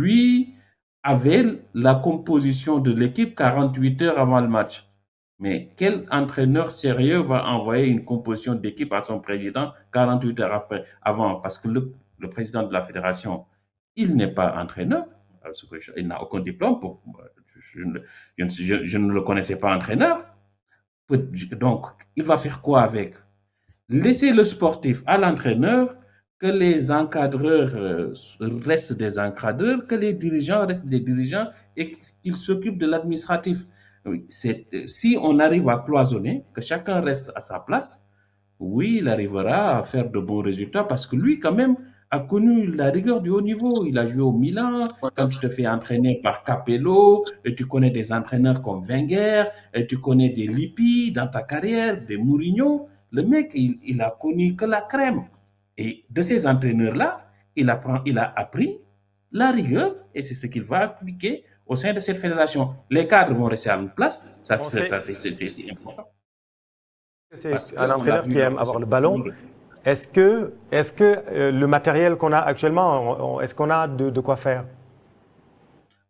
lui avait la composition de l'équipe 48 heures avant le match. Mais quel entraîneur sérieux va envoyer une composition d'équipe à son président 48 heures avant? Parce que le président de la fédération, il n'est pas entraîneur. Il n'a aucun diplôme. Je ne le connaissais pas entraîneur. Donc, il va faire quoi avec? Laisser le sportif à l'entraîneur, que les encadreurs restent des encadreurs, que les dirigeants restent des dirigeants et qu'ils s'occupent de l'administratif. Oui, si on arrive à cloisonner, que chacun reste à sa place, oui, il arrivera à faire de bons résultats parce que lui, quand même, a connu la rigueur du haut niveau. Il a joué au Milan. Quand tu te fais entraîner par Capello, et tu connais des entraîneurs comme Wenger, et tu connais des Lippi dans ta carrière, des Mourinho, le mec, il a connu que la crème. Et de ces entraîneurs-là, il a appris la rigueur et c'est ce qu'il va appliquer au sein de cette fédération. Les cadres vont rester à une place, On sait c'est important. que Parce c'est un qu'on l'a entraîneur vu qui aime lors de avoir cette le Coupe du ballon. Monde. Est-ce que le matériel qu'on a actuellement, est-ce qu'on a de quoi faire?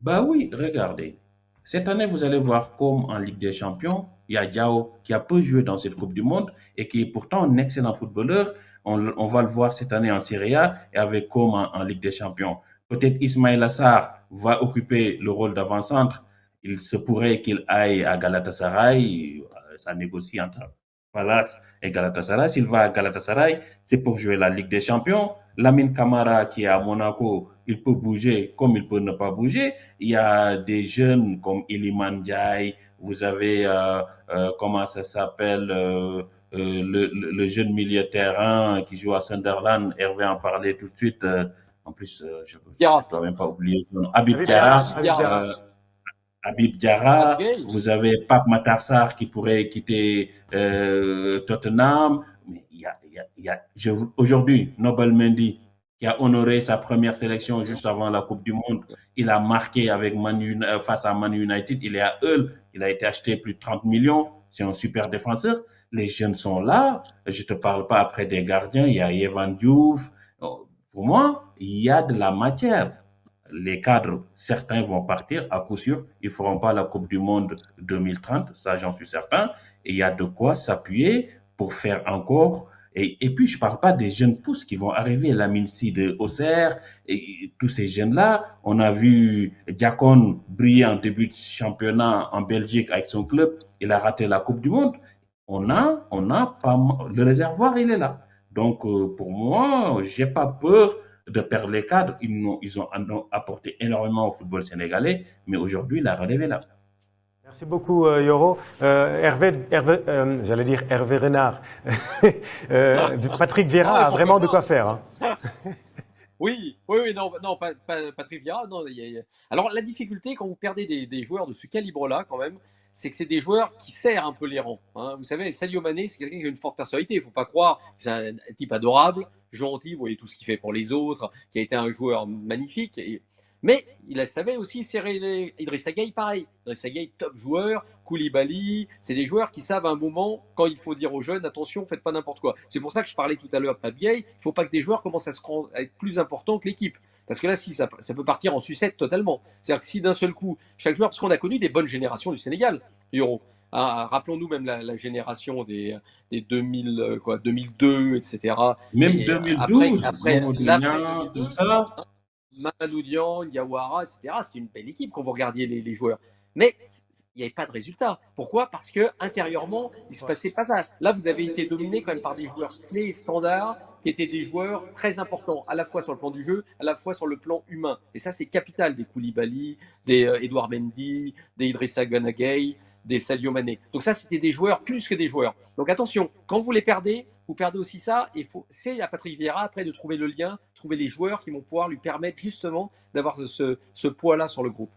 Bah oui, regardez. Cette année, vous allez voir comme en Ligue des Champions, il y a Diao qui a peu joué dans cette Coupe du Monde et qui est pourtant un excellent footballeur. On va le voir cette année en Serie A et avec comme en Ligue des Champions. Peut-être Ismaël Assar va occuper le rôle d'avant-centre. Il se pourrait qu'il aille à Galatasaray. Ça négocie entre Palace et Galatasaray. S'il va à Galatasaray, c'est pour jouer la Ligue des Champions. Lamine Camara qui est à Monaco, il peut bouger comme il peut ne pas bouger. Il y a des jeunes comme Iliman Ndiaye, vous avez, comment ça s'appelle, le jeune milieu de terrain qui joue à Sunderland, Hervé en parlait tout de suite. En plus, je Diarra. ne dois même pas oublier son nom. Habib Habib Diarra. Diarra. Habib Diarra. Habib Diarra, Gay. vous avez Pape Matar Sarr qui pourrait quitter Tottenham. Mais aujourd'hui, Nobel Mendy, qui a honoré sa première sélection juste avant la Coupe du Monde, il a marqué avec face à Man United. Il est à Hull, il a été acheté plus de 30 millions. C'est un super défenseur. Les jeunes sont là. Je ne te parle pas après des gardiens. Il y a Evan Diouf. Pour moi, il y a de la matière. Les cadres, certains vont partir à coup sûr. Ils ne feront pas la Coupe du Monde 2030, ça j'en suis certain. Et il y a de quoi s'appuyer pour faire encore. Et puis, je ne parle pas des jeunes pousses qui vont arriver, la Mincy de Auxerre, et tous ces jeunes-là. On a vu Diacon briller en début de championnat en Belgique avec son club. Il a raté la Coupe du Monde. On a pas, le réservoir, il est là. Donc, pour moi, j'ai pas peur de perdre les cadres. Ils ont apporté énormément au football sénégalais, mais aujourd'hui, la relève est là. Merci beaucoup, Yoro. J'allais dire Hervé Renard. Patrick Vieira a vraiment de quoi faire. Hein. Oui, non, Patrick Vieira, non. Alors, la difficulté quand vous perdez des joueurs de ce calibre-là, quand même, c'est que c'est des joueurs qui serrent un peu les rangs. Hein. Vous savez, Sadio Mané, c'est quelqu'un qui a une forte personnalité. Il ne faut pas croire, c'est un type adorable, gentil, vous voyez tout ce qu'il fait pour les autres, qui a été un joueur magnifique. Mais il savait aussi serrer les. Idrissa Gueye, pareil. Idrissa Gueye, top joueur. Koulibaly, c'est des joueurs qui savent à un moment, quand il faut dire aux jeunes, attention, faites pas n'importe quoi. C'est pour ça que je parlais tout à l'heure de Pape Gueye, il ne faut pas que des joueurs commencent à être plus importants que l'équipe. Parce que là, si, ça peut partir en sucette totalement. C'est-à-dire que si d'un seul coup, chaque joueur, parce qu'on a connu des bonnes générations du Sénégal, Euro. Rappelons-nous même la génération des 2002, etc. Même Et 2012, après tout ça. Mamadou Diagne, Diawara, etc. C'était une belle équipe quand vous regardiez les joueurs. Mais il n'y avait pas de résultat. Pourquoi? Parce que intérieurement, il ne se passait pas ça. Là, vous avez été dominé quand même par des joueurs clés et standards qui étaient des joueurs très importants, à la fois sur le plan du jeu, à la fois sur le plan humain. Et ça, c'est capital des Koulibaly, des Edouard Mendy, des Idrissa Gana Gueye, des Sadio Mané. Donc ça, c'était des joueurs plus que des joueurs. Donc attention, quand vous les perdez, vous perdez aussi ça. Et c'est à Patrick Vieira après de trouver le lien, trouver les joueurs qui vont pouvoir lui permettre justement d'avoir ce poids-là sur le groupe.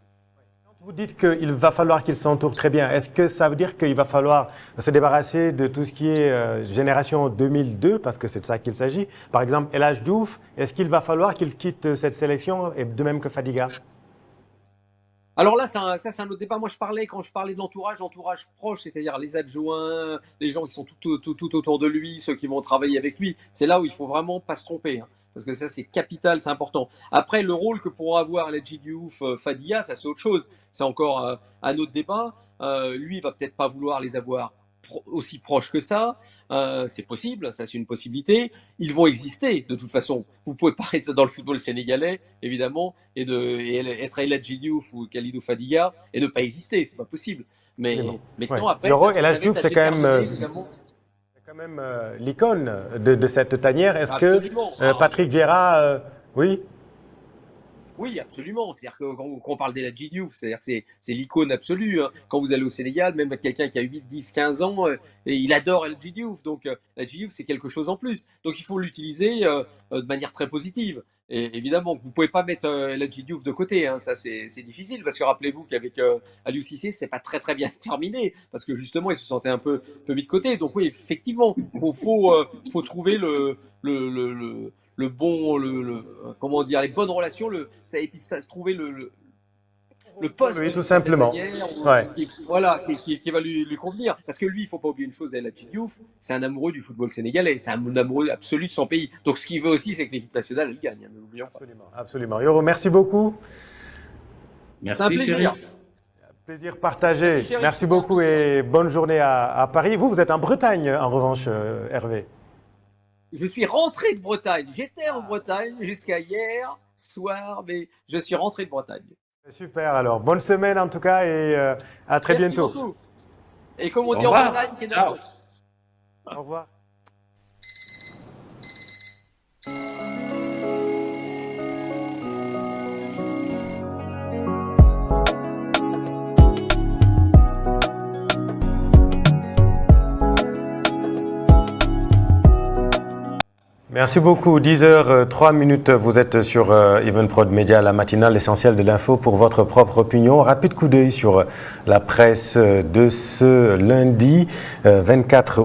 Vous dites qu'il va falloir qu'il s'entoure très bien. Est-ce que ça veut dire qu'il va falloir se débarrasser de tout ce qui est génération 2002, parce que c'est de ça qu'il s'agit? Par exemple, El Hadj Diouf, est-ce qu'il va falloir qu'il quitte cette sélection, et de même que Fadiga? Alors là, c'est un autre débat. Moi, quand je parlais de l'entourage proche, c'est-à-dire les adjoints, les gens qui sont tout autour de lui, ceux qui vont travailler avec lui. C'est là où il faut vraiment pas se tromper. Hein. parce que ça c'est capital, c'est important. Après, le rôle que pourra avoir Ladji Diouf, Fadiga, ça c'est autre chose. C'est encore un autre débat. Lui, il va peut-être pas vouloir les avoir aussi proches que ça. C'est possible, ça c'est une possibilité. Ils vont exister de toute façon. Vous pouvez pas être dans le football sénégalais, évidemment, et être Ladji Diouf ou Khalidou Fadiga et ne pas exister, c'est pas possible. Mais bon. maintenant, Ouais. après, Ladji Diouf, c'est quand même l'icône de cette tanière. Est-ce que Patrick Vieira, oui? Oui, absolument. C'est-à-dire que quand on parle d'Eladji Diouf, c'est-à-dire que c'est l'icône absolue. Hein. Quand vous allez au Sénégal, même quelqu'un qui a 8, 10, 15 ans, et il adore Eladji Diouf. Donc, Eladji Diouf, c'est quelque chose en plus. Donc, il faut l'utiliser de manière très positive. Et évidemment, vous ne pouvez pas mettre Eladji Diouf de côté. Hein. Ça, c'est difficile parce que rappelez-vous qu'avec Aliou Cissé, c'est pas très très bien terminé parce que justement, il se sentait un peu mis de côté. Donc, oui, effectivement, faut trouver le bon, comment dire, les bonnes relations, et puis ça se trouver le poste. Oui, tout simplement. Qui va lui convenir. Parce que lui, il ne faut pas oublier une chose, Ladji Diouf, c'est un amoureux du football sénégalais, c'est un amoureux absolu de son pays. Donc ce qu'il veut aussi, c'est que l'équipe nationale, elle gagne. Ne l'oublions pas. Absolument. Yoro, merci beaucoup. Merci, chéri. Plaisir partagé. Merci beaucoup et bonne journée à Paris. Vous êtes en Bretagne, en revanche, Hervé. Je suis rentré de Bretagne. J'étais en Bretagne jusqu'à hier soir, mais je suis rentré de Bretagne. Super, alors bonne semaine en tout cas et à très bientôt. Beaucoup. Et comme on dit en Bretagne, ciao. Au revoir. Merci beaucoup. 10h03, vous êtes sur Evenprod Media, la matinale, l'essentiel de l'info pour votre propre opinion. Rapide coup d'œil sur la presse de ce lundi 24